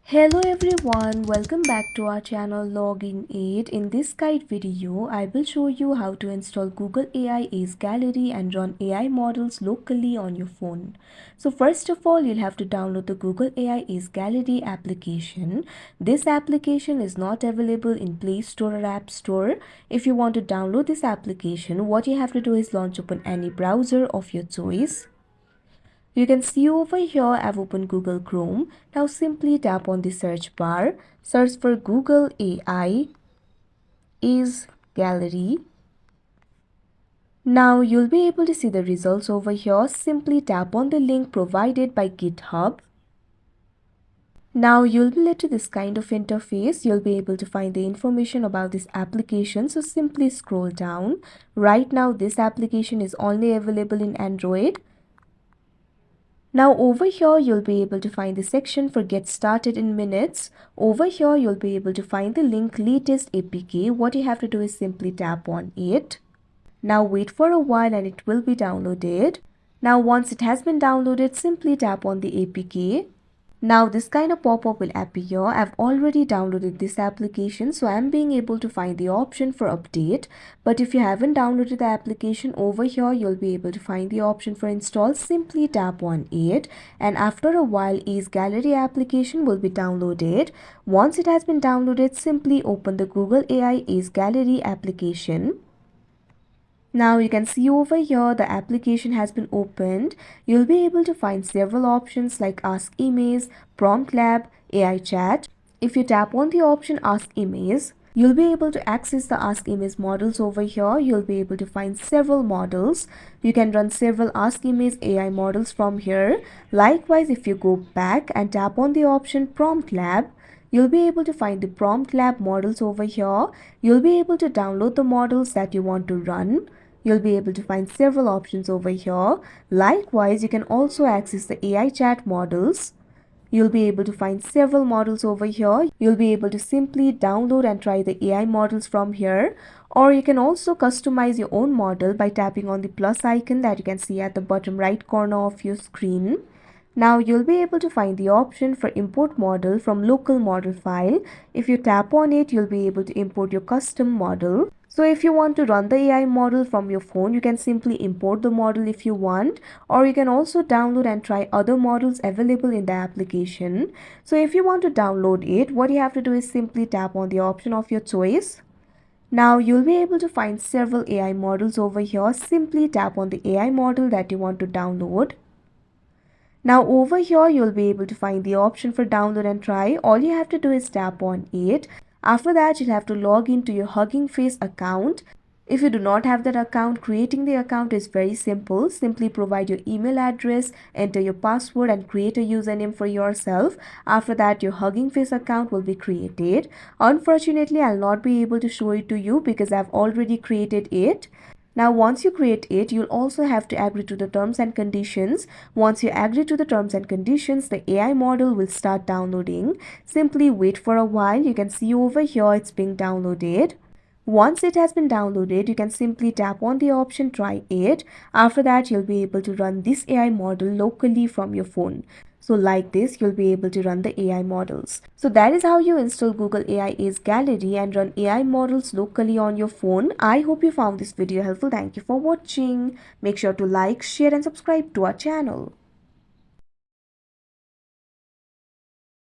Hello everyone, welcome back to our channel Login Aid. In this guide video, I will show you how to install Google AI Ace Gallery and run AI models locally on your phone. So first of all, you'll have to download the Google AI Ace Gallery application. This application is not available in Play Store or App Store. If you want to download this application, what you have to do is launch open any browser of your choice. You can see over here I've opened Google Chrome. Now simply tap on the search bar, search for Google AI Ace Gallery. Now you'll be able to see the results over here. Simply tap on the link provided by GitHub. Now you'll be led to this kind of interface. You'll be able to find the information about this application. So simply scroll down. Right now this application is only available in Android. Now over here you'll be able to find the section for get started in minutes. Over here you'll be able to find the link latest APK. What you have to do is simply tap on it. Now wait for a while and it will be downloaded. Now once it has been downloaded, simply tap on the APK. Now this kind of pop-up will appear. I've already downloaded this application, so I'm being able to find the option for update. But if you haven't downloaded the application, over here you'll be able to find the option for install. Simply tap on it, and after a while Ace Gallery application will be downloaded. Once it has been downloaded, simply open the Google AI Ace Gallery application. Now you can see over here the application has been opened. You'll be able to find several options like Ask Image, Prompt Lab, AI Chat. If you tap on the option Ask Image, you'll be able to access the Ask Image models over here. You'll be able to find several models. You can run several Ask Image AI models from here. Likewise, if you go back and tap on the option Prompt Lab, you'll be able to find the Prompt Lab models over here. You'll be able to download the models that you want to run. You'll be able to find several options over here. Likewise, you can also access the AI chat models. You'll be able to find several models over here. You'll be able to simply download and try the AI models from here. Or you can also customize your own model by tapping on the plus icon that you can see at the bottom right corner of your screen. Now you'll be able to find the option for import model from local model file. If you tap on it, you'll be able to import your custom model. So if you want to run the AI model from your phone, you can simply import the model if you want, or you can also download and try other models available in the application. So if you want to download it, what you have to do is simply tap on the option of your choice. Now you'll be able to find several AI models over here. Simply tap on the AI model that you want to download. Now over here you'll be able to find the option for download and try. All you have to do is tap on it. After that you'll have to log into your Hugging Face account. If you do not have that account, creating the account is very simple. Simply provide your email address, enter your password and create a username for yourself. After that your Hugging Face account will be created. Unfortunately, I'll not be able to show it to you because I've already created it. Now once you create it, you'll also have to agree to the terms and conditions. Once you agree to the terms and conditions, the AI model will start downloading. Simply wait for a while. You can see over here it's being downloaded. Once it has been downloaded, you can simply tap on the option try it. After that, you'll be able to run this AI model locally from your phone. So like this, you'll be able to run the AI models. So that is how you install Google AI Ace Gallery and run AI models locally on your phone. I hope you found this video helpful. Thank you for watching. Make sure to like, share and subscribe to our channel.